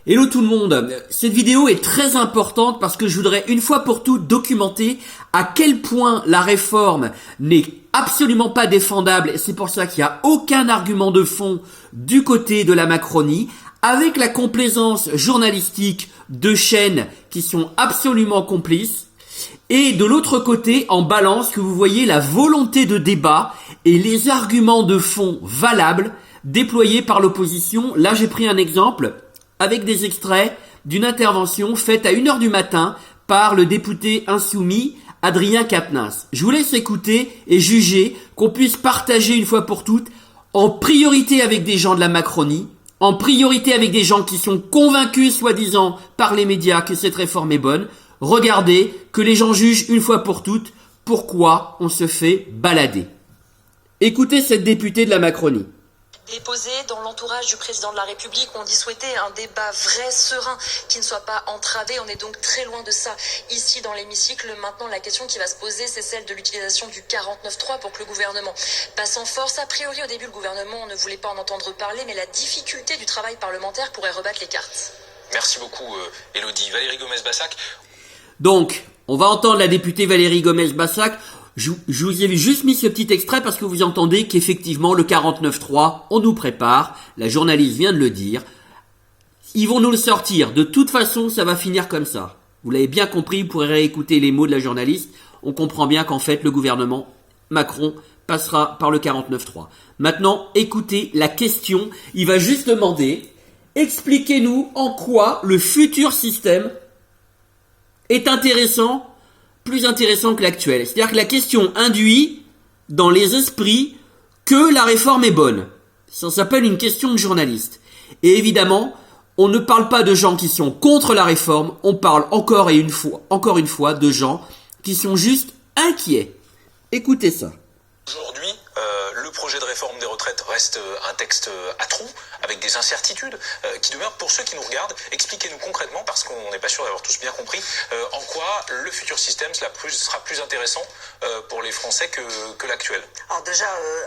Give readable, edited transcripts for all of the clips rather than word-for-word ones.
Hello tout le monde, cette vidéo est très importante parce que je voudrais une fois pour toutes documenter à quel point la réforme n'est absolument pas défendable, et c'est pour ça qu'il n'y a aucun argument de fond du côté de la Macronie, avec la complaisance journalistique de chaînes qui sont absolument complices, et de l'autre côté, en balance, que vous voyez la volonté de débat et les arguments de fond valables déployés par l'opposition. Là, j'ai pris un exemple avec des extraits d'une intervention faite à 1h du matin par le député insoumis Adrien Quatennens. Je vous laisse écouter et juger, qu'on puisse partager une fois pour toutes, en priorité avec des gens de la Macronie, en priorité avec des gens qui sont convaincus, soi-disant, par les médias que cette réforme est bonne. Regardez, que les gens jugent une fois pour toutes pourquoi on se fait balader. Écoutez cette députée de la Macronie. Déposé dans l'entourage du président de la République, on dit souhaiter un débat vrai, serein, qui ne soit pas entravé. On est donc très loin de ça ici dans l'hémicycle. Maintenant, la question qui va se poser, c'est celle de l'utilisation du 49.3 pour que le gouvernement passe en force. A priori, au début, le gouvernement ne voulait pas en entendre parler, mais la difficulté du travail parlementaire pourrait rebattre les cartes. Merci beaucoup, Élodie. Valérie Gomez-Bassac. Donc, on va entendre la députée Valérie Gomez-Bassac. Je vous ai juste mis ce petit extrait parce que vous entendez qu'effectivement le 49.3, on nous prépare, la journaliste vient de le dire, ils vont nous le sortir, de toute façon ça va finir comme ça. Vous l'avez bien compris, vous pourrez réécouter les mots de la journaliste, on comprend bien qu'en fait le gouvernement Macron passera par le 49.3. Maintenant, écoutez la question, il va juste demander, expliquez-nous en quoi le futur système est intéressant, plus intéressant que l'actuel. C'est-à-dire que la question induit dans les esprits que la réforme est bonne. Ça s'appelle une question de journaliste. Et évidemment, on ne parle pas de gens qui sont contre la réforme, on parle encore une fois de gens qui sont juste inquiets. Écoutez ça. Aujourd'hui, le projet de réforme des retraites reste un texte à trous, avec des incertitudes qui demeurent. Pour ceux qui nous regardent, expliquez-nous concrètement, parce qu'on n'est pas sûr d'avoir tous bien compris, en quoi le futur système sera plus intéressant pour les Français que l'actuel. Alors déjà,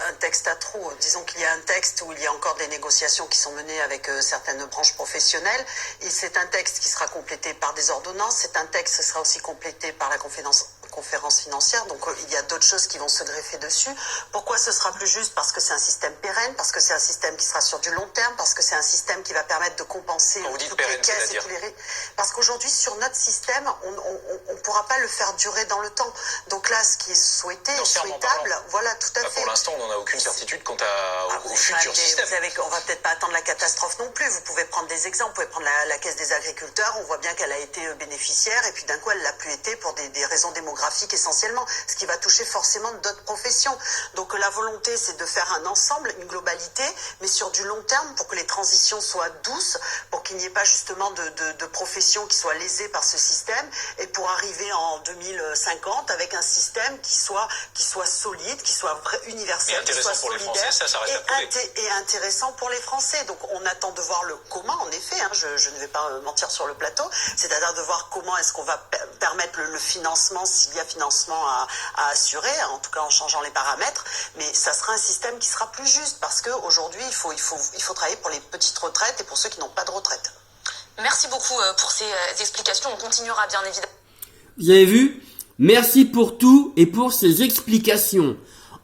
un texte à trous, disons qu'il y a un texte où il y a encore des négociations qui sont menées avec certaines branches professionnelles, et c'est un texte qui sera complété par des ordonnances, c'est un texte qui sera aussi complété par la conférence financière, donc il y a d'autres choses qui vont se greffer dessus. Pourquoi ce sera plus juste? Parce que c'est un système pérenne, parce que c'est un système qui sera sur du long terme, parce que c'est un système qui va permettre de compenser toutes les caisses et tous les... Parce qu'aujourd'hui, sur notre système, on ne pourra pas le faire durer dans le temps. Donc là, ce qui est souhaitable, voilà, tout à fait. Pour l'instant, on n'en a aucune certitude quant au futur système. On va peut-être pas attendre la catastrophe non plus. Vous pouvez prendre des exemples. Vous pouvez prendre la Caisse des agriculteurs. On voit bien qu'elle a été bénéficiaire, et puis d'un coup, elle l'a plus été pour des raisons démographiques essentiellement, ce qui va toucher forcément d'autres professions. Donc la volonté, c'est de faire un ensemble, une globalité, mais sur du long terme, pour que les transitions soient douces, pour qu'il n'y ait pas justement de professions qui soient lésées par ce système, et pour arriver en 2050 avec un système qui soit solide, qui soit universel, qui soit solidaire, et intéressant pour les Français. Donc on attend de voir le comment, en effet, hein, je ne vais pas mentir sur le plateau, c'est-à-dire de voir comment est-ce qu'on va permettre le financement, s'il y a financement à assurer, en tout cas en changeant les paramètres, mais ça sera un système qui sera plus juste, parce qu'aujourd'hui, il faut travailler pour les petites retraites et pour ceux qui n'ont pas de retraite. Merci beaucoup pour ces explications. On continuera bien évidemment. Vous avez vu? Merci pour tout et pour ces explications.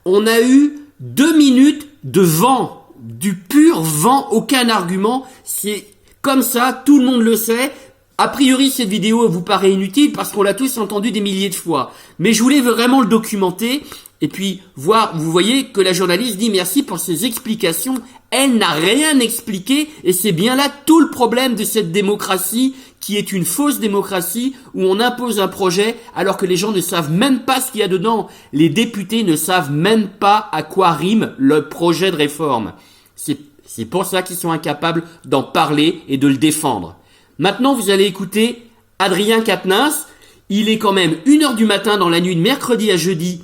On a eu 2 minutes de vent, du pur vent, aucun argument. C'est comme ça, tout le monde le sait. A priori, cette vidéo vous paraît inutile parce qu'on l'a tous entendu des milliers de fois. Mais je voulais vraiment le documenter et puis voir, vous voyez que la journaliste dit merci pour ses explications. Elle n'a rien expliqué et c'est bien là tout le problème de cette démocratie qui est une fausse démocratie où on impose un projet alors que les gens ne savent même pas ce qu'il y a dedans. Les députés ne savent même pas à quoi rime le projet de réforme. C'est pour ça qu'ils sont incapables d'en parler et de le défendre. Maintenant, vous allez écouter Adrien Quatennens. Il est quand même 1h du matin dans la nuit de mercredi à jeudi,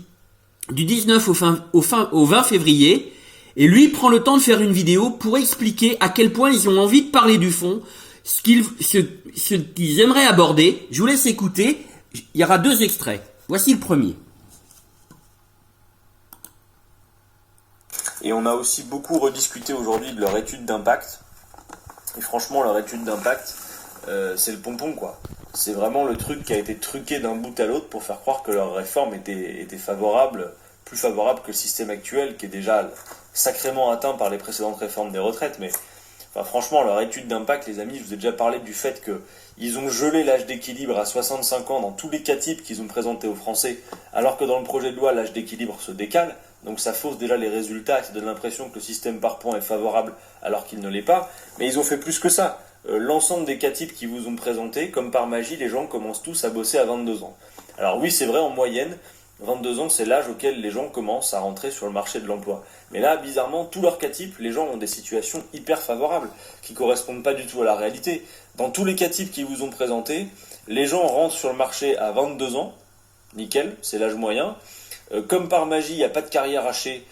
du 19 au 20 février. Et lui prend le temps de faire une vidéo pour expliquer à quel point ils ont envie de parler du fond, ce qu'ils aimeraient aborder. Je vous laisse écouter. Il y aura 2 extraits. Voici le premier. Et on a aussi beaucoup rediscuté aujourd'hui de leur étude d'impact. Et franchement, leur étude d'impact, c'est le pompon, quoi. C'est vraiment le truc qui a été truqué d'un bout à l'autre pour faire croire que leur réforme était favorable, plus favorable que le système actuel, qui est déjà sacrément atteint par les précédentes réformes des retraites. Mais enfin, franchement, leur étude d'impact, les amis, je vous ai déjà parlé du fait qu'ils ont gelé l'âge d'équilibre à 65 ans dans tous les cas types qu'ils ont présentés aux Français, alors que dans le projet de loi, l'âge d'équilibre se décale. Donc ça fausse déjà les résultats, ça donne l'impression que le système par points est favorable alors qu'il ne l'est pas. Mais ils ont fait plus que ça. L'ensemble des cas types qui vous ont présentés, comme par magie, les gens commencent tous à bosser à 22 ans. Alors oui, c'est vrai, en moyenne, 22 ans, c'est l'âge auquel les gens commencent à rentrer sur le marché de l'emploi. Mais là, bizarrement, tous leurs cas types, les gens ont des situations hyper favorables, qui correspondent pas du tout à la réalité. Dans tous les cas types qui vous ont présentés, les gens rentrent sur le marché à 22 ans, nickel, c'est l'âge moyen. Comme par magie, il n'y a pas de carrière hachée,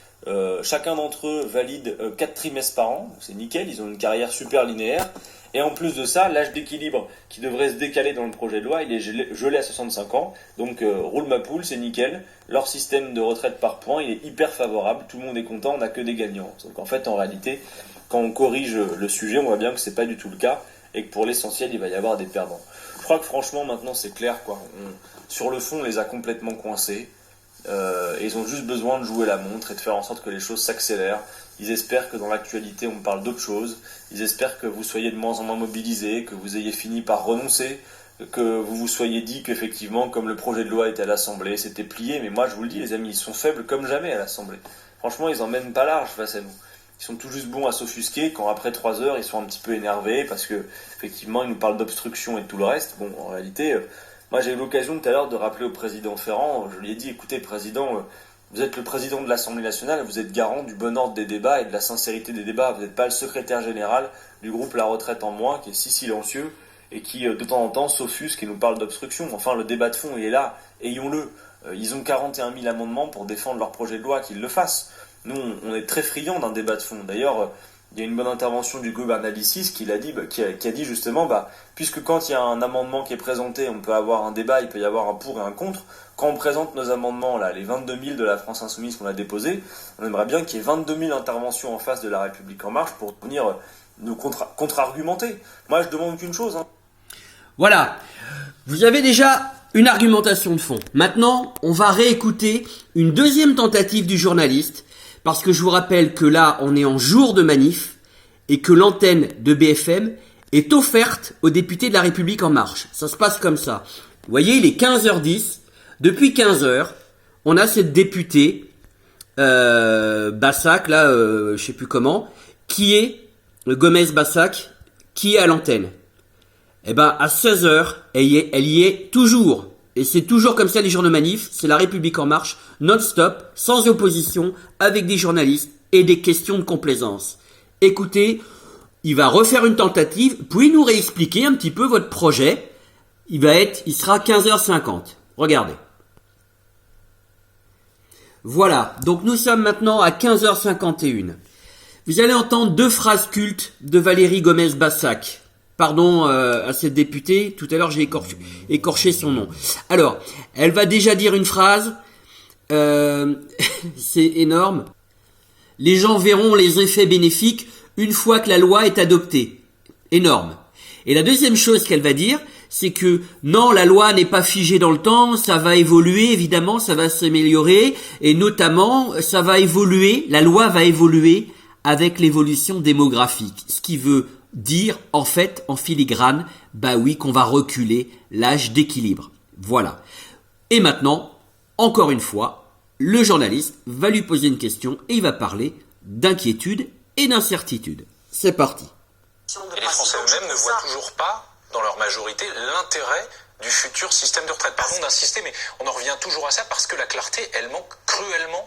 chacun d'entre eux valide 4 trimestres par an, c'est nickel, ils ont une carrière super linéaire. Et en plus de ça, l'âge d'équilibre qui devrait se décaler dans le projet de loi, il est gelé à 65 ans. Donc roule ma poule, c'est nickel. Leur système de retraite par points, il est hyper favorable. Tout le monde est content, on n'a que des gagnants. Donc en fait, en réalité, quand on corrige le sujet, on voit bien que c'est pas du tout le cas. Et que pour l'essentiel, il va y avoir des perdants. Je crois que franchement, maintenant, c'est clair, quoi. Sur le fond, on les a complètement coincés. Et ils ont juste besoin de jouer la montre et de faire en sorte que les choses s'accélèrent. Ils espèrent que dans l'actualité on parle d'autre chose. Ils espèrent que vous soyez de moins en moins mobilisés, que vous ayez fini par renoncer, que vous vous soyez dit qu'effectivement, comme le projet de loi était à l'Assemblée, c'était plié. Mais moi je vous le dis les amis, ils sont faibles comme jamais à l'Assemblée. Franchement, ils en mènent pas large face à nous. Ils sont tout juste bons à s'offusquer quand après 3 heures ils sont un petit peu énervés parce que effectivement ils nous parlent d'obstruction et de tout le reste. Bon, en réalité... Moi, j'ai eu l'occasion tout à l'heure de rappeler au président Ferrand, je lui ai dit, écoutez, président, vous êtes le président de l'Assemblée nationale, vous êtes garant du bon ordre des débats et de la sincérité des débats. Vous n'êtes pas le secrétaire général du groupe La Retraite en Moins, qui est si silencieux et qui, de temps en temps, s'offusque et nous parle d'obstruction. Enfin, le débat de fond, il est là, ayons-le. Ils ont 41 000 amendements pour défendre leur projet de loi, qu'ils le fassent. Nous, on est très friands d'un débat de fond. D'ailleurs, il y a une bonne intervention du Bernalicis qui a dit justement, puisque quand il y a un amendement qui est présenté, on peut avoir un débat, il peut y avoir un pour et un contre. Quand on présente nos amendements, là, les 22 000 de la France Insoumise qu'on a déposés, on aimerait bien qu'il y ait 22 000 interventions en face de la République En Marche pour venir nous contre-argumenter. Moi, je demande qu'une chose. Voilà. Vous avez déjà une argumentation de fond. Maintenant, on va réécouter une deuxième tentative du journaliste. Parce que je vous rappelle que là, on est en jour de manif et que l'antenne de BFM est offerte aux députés de La République En Marche. Ça se passe comme ça. Vous voyez, il est 15h10. Depuis 15h, on a cette députée, Bassac, là, je sais plus comment, qui est, Gomez-Bassac, qui est à l'antenne. Eh ben, à 16h, elle y est toujours. Et c'est toujours comme ça les jours de manif, c'est La République En Marche, non-stop, sans opposition, avec des journalistes et des questions de complaisance. Écoutez, il va refaire une tentative, puis nous réexpliquer un petit peu votre projet. Il sera 15h50. Regardez. Voilà, donc nous sommes maintenant à 15h51. Vous allez entendre 2 phrases cultes de Valérie Gomez-Bassac. Pardon à cette députée, tout à l'heure j'ai écorché son nom. Alors, elle va déjà dire une phrase, c'est énorme. Les gens verront les effets bénéfiques une fois que la loi est adoptée. Énorme. Et la deuxième chose qu'elle va dire, c'est que non, la loi n'est pas figée dans le temps, ça va évoluer, évidemment, ça va s'améliorer, et notamment, ça va évoluer, la loi va évoluer avec l'évolution démographique. Ce qui veut dire, en fait, en filigrane, qu'on va reculer l'âge d'équilibre. Voilà. Et maintenant, encore une fois, le journaliste va lui poser une question et il va parler d'inquiétude et d'incertitude. C'est parti. Et les Français eux-mêmes ne voient toujours pas, dans leur majorité, l'intérêt du futur système de retraite. Pardon d'insister, mais on en revient toujours à ça parce que la clarté, elle manque cruellement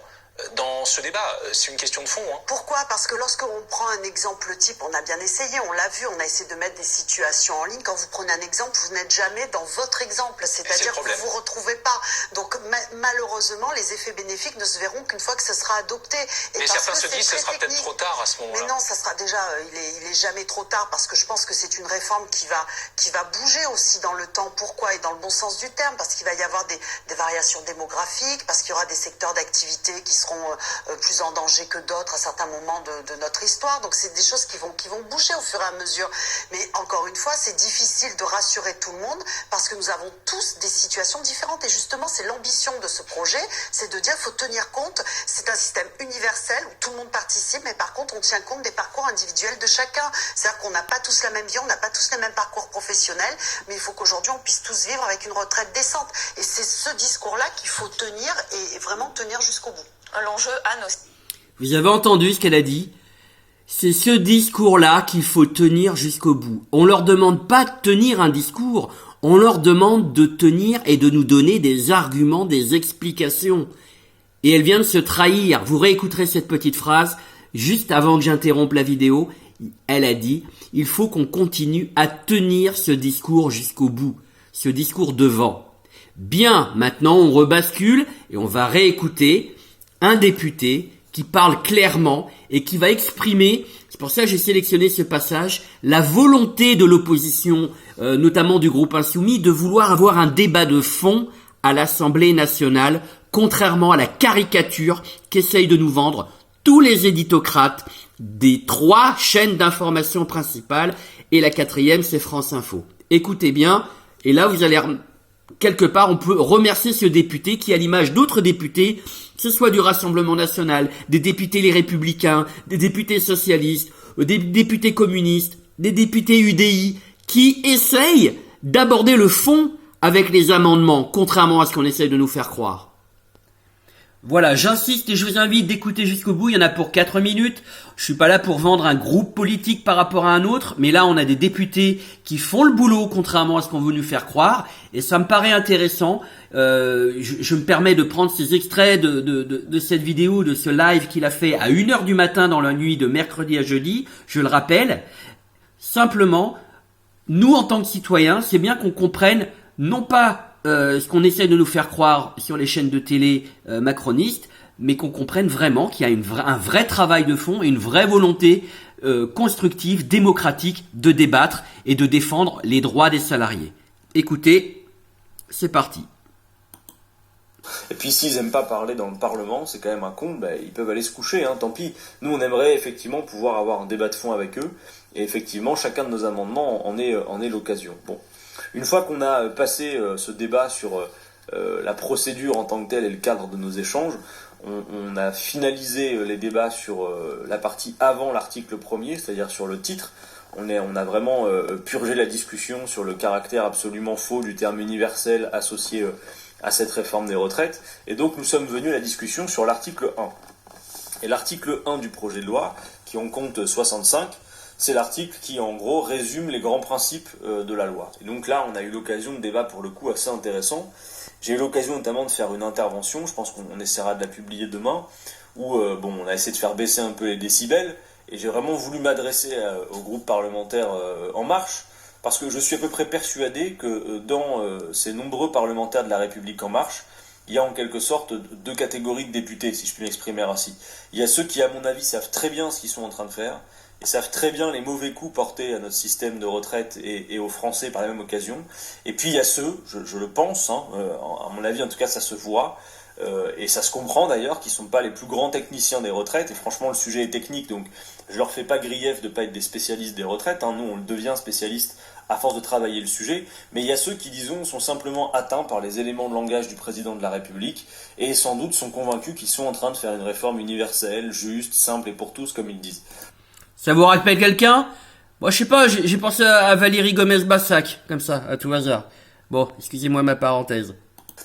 dans ce débat. C'est une question de fond. Pourquoi ? Parce que lorsqu'on prend un exemple type, on a bien essayé, on l'a vu, on a essayé de mettre des situations en ligne. Quand vous prenez un exemple, vous n'êtes jamais dans votre exemple. C'est-à-dire que vous ne vous retrouvez pas. Donc malheureusement, les effets bénéfiques ne se verront qu'une fois que ce sera adopté. Mais certains se disent que ce sera peut-être trop tard à ce moment-là. Mais non, ça sera déjà, il est jamais trop tard parce que je pense que c'est une réforme qui va bouger aussi dans le temps. Pourquoi ? Et dans le bon sens du terme, parce qu'il va y avoir des variations démographiques, parce qu'il y aura des secteurs d'activité qui seront plus en danger que d'autres à certains moments de notre histoire. Donc c'est des choses qui vont bouger au fur et à mesure. Mais encore une fois, c'est difficile de rassurer tout le monde parce que nous avons tous des situations différentes. Et justement, c'est l'ambition de ce projet, c'est de dire qu'il faut tenir compte. C'est un système universel où tout le monde participe, mais par contre, on tient compte des parcours individuels de chacun. C'est-à-dire qu'on n'a pas tous la même vie, on n'a pas tous les mêmes parcours professionnels, mais il faut qu'aujourd'hui, on puisse tous vivre avec une retraite décente. Et c'est ce discours-là qu'il faut tenir et vraiment tenir jusqu'au bout. L'enjeu, Anne aussi. Vous avez entendu ce qu'elle a dit? C'est ce discours-là qu'il faut tenir jusqu'au bout. On leur demande pas de tenir un discours, on leur demande de tenir et de nous donner des arguments, des explications. Et elle vient de se trahir. Vous réécouterez cette petite phrase juste avant que j'interrompe la vidéo. Elle a dit, il faut qu'on continue à tenir ce discours jusqu'au bout, ce discours devant. Bien, maintenant on rebascule et on va réécouter un député qui parle clairement et qui va exprimer, c'est pour ça que j'ai sélectionné ce passage, la volonté de l'opposition, notamment du groupe Insoumis, de vouloir avoir un débat de fond à l'Assemblée nationale, contrairement à la caricature qu'essayent de nous vendre tous les éditocrates des 3 chaînes d'information principales, et la 4e, c'est France Info. Écoutez bien, et là vous allez, quelque part, on peut remercier ce député qui, à l'image d'autres députés, que ce soit du Rassemblement National, des députés les Républicains, des députés socialistes, des députés communistes, des députés UDI, qui essayent d'aborder le fond avec les amendements, contrairement à ce qu'on essaye de nous faire croire. Voilà, j'insiste et je vous invite d'écouter jusqu'au bout, il y en a pour 4 minutes. Je suis pas là pour vendre un groupe politique par rapport à un autre, mais là on a des députés qui font le boulot contrairement à ce qu'on veut nous faire croire, et ça me paraît intéressant. Je me permets de prendre ces extraits de cette vidéo, de ce live qu'il a fait à 1h du matin dans la nuit de mercredi à jeudi, je le rappelle. Simplement, nous en tant que citoyens, c'est bien qu'on comprenne non pas ce qu'on essaie de nous faire croire sur les chaînes de télé macronistes, mais qu'on comprenne vraiment qu'il y a un vrai travail de fond et une vraie volonté constructive, démocratique de débattre et de défendre les droits des salariés. Écoutez, c'est parti. Et puis s'ils aiment pas parler dans le Parlement, c'est quand même un con, ils peuvent aller se coucher, tant pis. Nous on aimerait effectivement pouvoir avoir un débat de fond avec eux, et effectivement chacun de nos amendements en est l'occasion. Bon. Une fois qu'on a passé ce débat sur la procédure en tant que telle et le cadre de nos échanges, on a finalisé les débats sur la partie avant l'article 1er, c'est-à-dire sur le titre. On a vraiment purgé la discussion sur le caractère absolument faux du terme universel associé à cette réforme des retraites. Et donc nous sommes venus à la discussion sur l'article 1. Et l'article 1 du projet de loi, qui en compte 65, c'est l'article qui, en gros, résume les grands principes de la loi. Et donc là, on a eu l'occasion de débat, pour le coup, assez intéressant. J'ai eu l'occasion notamment de faire une intervention, je pense qu'on essaiera de la publier demain, où on a essayé de faire baisser un peu les décibels, et j'ai vraiment voulu m'adresser au groupe parlementaire En Marche, parce que je suis à peu près persuadé que dans ces nombreux parlementaires de la République En Marche, il y a en quelque sorte 2 catégories de députés, si je puis m'exprimer ainsi. Il y a ceux qui, à mon avis, savent très bien ce qu'ils sont en train de faire, et savent très bien les mauvais coups portés à notre système de retraite et aux Français par la même occasion. Et puis il y a ceux, je le pense, à mon avis en tout cas ça se voit, et ça se comprend d'ailleurs, qui ne sont pas les plus grands techniciens des retraites, et franchement le sujet est technique, donc je leur fais pas grief de pas être des spécialistes des retraites, nous on le devient spécialiste à force de travailler le sujet, mais il y a ceux qui, disons, sont simplement atteints par les éléments de langage du président de la République, et sans doute sont convaincus qu'ils sont en train de faire une réforme universelle, juste, simple et pour tous, comme ils disent. Ça vous rappelle quelqu'un? Moi, je sais pas, j'ai pensé à Valérie Gomez-Bassac, comme ça, à tout hasard. Bon, excusez-moi ma parenthèse.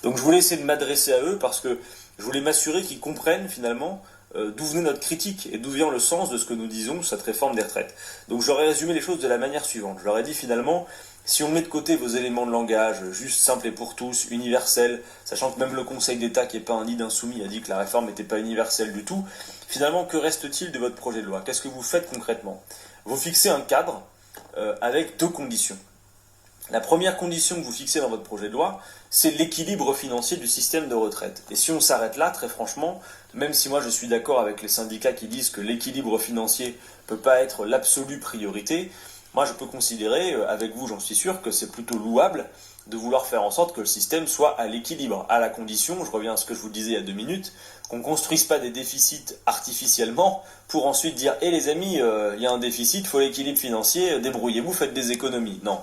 Donc je voulais essayer de m'adresser à eux parce que je voulais m'assurer qu'ils comprennent finalement d'où venait notre critique et d'où vient le sens de ce que nous disons sur cette réforme des retraites. Donc je leur ai résumé les choses de la manière suivante. Je leur ai dit finalement, si on met de côté vos éléments de langage, juste, simple et pour tous, universel, sachant que même le Conseil d'État, qui n'est pas un nid d'insoumis, a dit que la réforme n'était pas universelle du tout, finalement, que reste-t-il de votre projet de loi? Qu'est-ce que vous faites concrètement? Vous fixez un cadre avec 2 conditions. La première condition que vous fixez dans votre projet de loi, c'est l'équilibre financier du système de retraite. Et si on s'arrête là, très franchement, même si moi je suis d'accord avec les syndicats qui disent que l'équilibre financier ne peut pas être l'absolue priorité, moi je peux considérer, avec vous j'en suis sûr, que c'est plutôt louable de vouloir faire en sorte que le système soit à l'équilibre, à la condition, je reviens à ce que je vous disais il y a 2 minutes, qu'on ne construise pas des déficits artificiellement pour ensuite dire « Eh les amis, il y a un déficit, il faut l'équilibre financier, débrouillez-vous, faites des économies ». Non.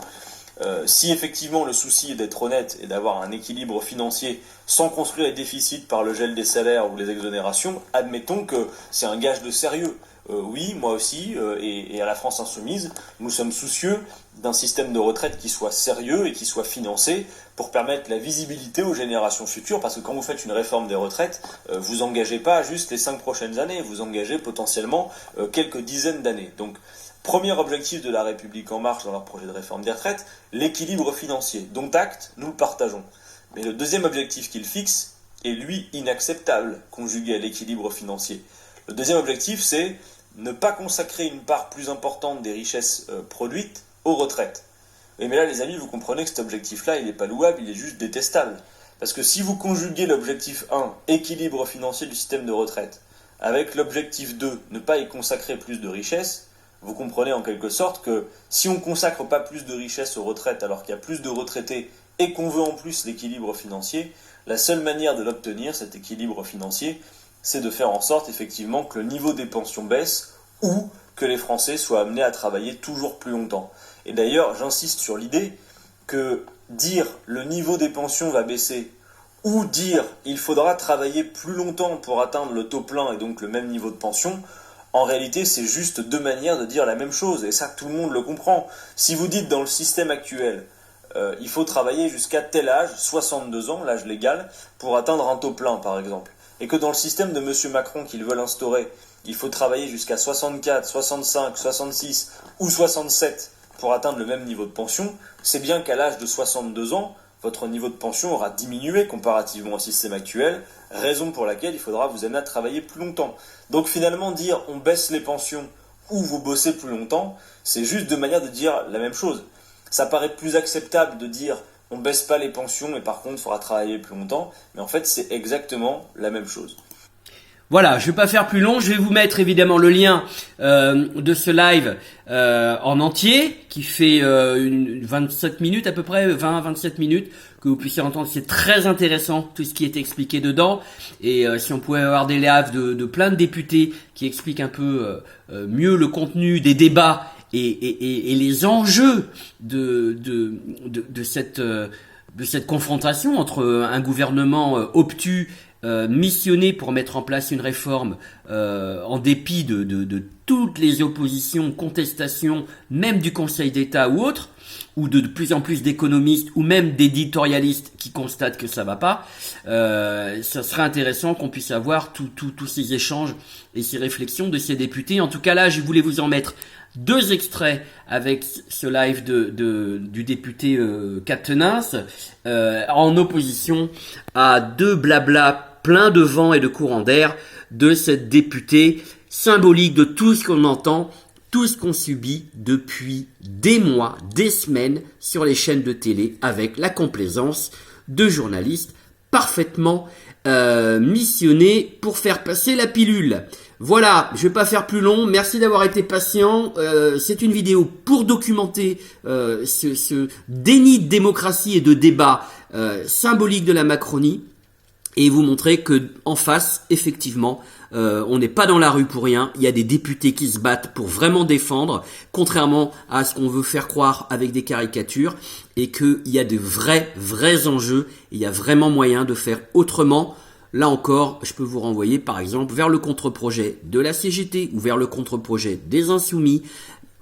Si effectivement le souci est d'être honnête et d'avoir un équilibre financier sans construire les déficits par le gel des salaires ou les exonérations, admettons que c'est un gage de sérieux. Oui, moi aussi, et à la France Insoumise, nous sommes soucieux d'un système de retraite qui soit sérieux et qui soit financé pour permettre la visibilité aux générations futures, parce que quand vous faites une réforme des retraites, vous engagez pas juste les 5 prochaines années, vous engagez potentiellement quelques dizaines d'années. Donc, premier objectif de La République En Marche dans leur projet de réforme des retraites, l'équilibre financier. Dont acte, nous le partageons. Mais le deuxième objectif qu'il fixe est, lui, inacceptable, conjugué à l'équilibre financier. Le deuxième objectif, c'est ne pas consacrer une part plus importante des richesses produites aux retraites. Et mais là, les amis, vous comprenez que cet objectif-là, il n'est pas louable, il est juste détestable. Parce que si vous conjuguez l'objectif 1, équilibre financier du système de retraite, avec l'objectif 2, ne pas y consacrer plus de richesses, vous comprenez en quelque sorte que si on ne consacre pas plus de richesses aux retraites alors qu'il y a plus de retraités et qu'on veut en plus l'équilibre financier, la seule manière de l'obtenir, cet équilibre financier, c'est de faire en sorte effectivement que le niveau des pensions baisse ou que les Français soient amenés à travailler toujours plus longtemps. Et d'ailleurs, j'insiste sur l'idée que dire le niveau des pensions va baisser ou dire il faudra travailler plus longtemps pour atteindre le taux plein et donc le même niveau de pension, en réalité, c'est juste 2 manières de dire la même chose, et ça, tout le monde le comprend. Si vous dites dans le système actuel, il faut travailler jusqu'à tel âge, 62 ans, l'âge légal, pour atteindre un taux plein, par exemple, et que dans le système de M. Macron qu'ils veulent instaurer, il faut travailler jusqu'à 64, 65, 66 ou 67 pour atteindre le même niveau de pension, c'est bien qu'à l'âge de 62 ans, votre niveau de pension aura diminué comparativement au système actuel, raison pour laquelle il faudra vous amener à travailler plus longtemps. Donc finalement, dire on baisse les pensions ou vous bossez plus longtemps, c'est juste 2 manières de dire la même chose. Ça paraît plus acceptable de dire on baisse pas les pensions mais par contre il faudra travailler plus longtemps, mais en fait c'est exactement la même chose. Voilà, je vais pas faire plus long, je vais vous mettre évidemment le lien de ce live en entier qui fait 27 minutes à peu près, 20-27 minutes, que vous puissiez entendre. C'est très intéressant tout ce qui est expliqué dedans, et si on pouvait avoir des lives de plein de députés qui expliquent un peu mieux le contenu des débats et les enjeux de cette confrontation entre un gouvernement obtus missionné pour mettre en place une réforme en dépit de toutes les oppositions, contestations, même du Conseil d'État ou autres, ou de plus en plus d'économistes ou même d'éditorialistes qui constatent que ça va pas. Ça serait intéressant qu'on puisse avoir tous ces échanges et ces réflexions de ces députés. En tout cas là, je voulais vous en mettre 2 extraits avec ce live du député Quatennens en opposition à 2 blabla plein de vent et de courant d'air de cette députée, symbolique de tout ce qu'on entend, tout ce qu'on subit depuis des mois, des semaines sur les chaînes de télé avec la complaisance de journalistes parfaitement missionnés pour faire passer la pilule. Voilà, je vais pas faire plus long, merci d'avoir été patient. C'est une vidéo pour documenter ce déni de démocratie et de débat symbolique de la Macronie, et vous montrer que en face, effectivement, on n'est pas dans la rue pour rien. Il y a des députés qui se battent pour vraiment défendre, contrairement à ce qu'on veut faire croire avec des caricatures, et qu'il y a de vrais enjeux. Il y a vraiment moyen de faire autrement. Là encore, je peux vous renvoyer par exemple vers le contre-projet de la CGT ou vers le contre-projet des Insoumis.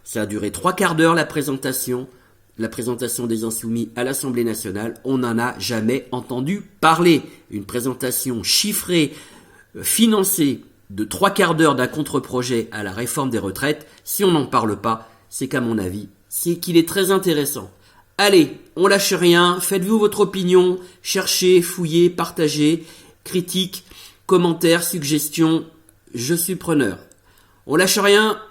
Ça a duré 3/4 d'heure la présentation des Insoumis à l'Assemblée nationale. On n'en a jamais entendu parler. Une présentation chiffrée, financée de 3/4 d'heure d'un contre-projet à la réforme des retraites. Si on n'en parle pas, c'est qu'à mon avis, c'est qu'il est très intéressant. Allez, on lâche rien, faites-vous votre opinion, cherchez, fouillez, partagez. Critiques, commentaires, suggestions, je suis preneur. On lâche rien,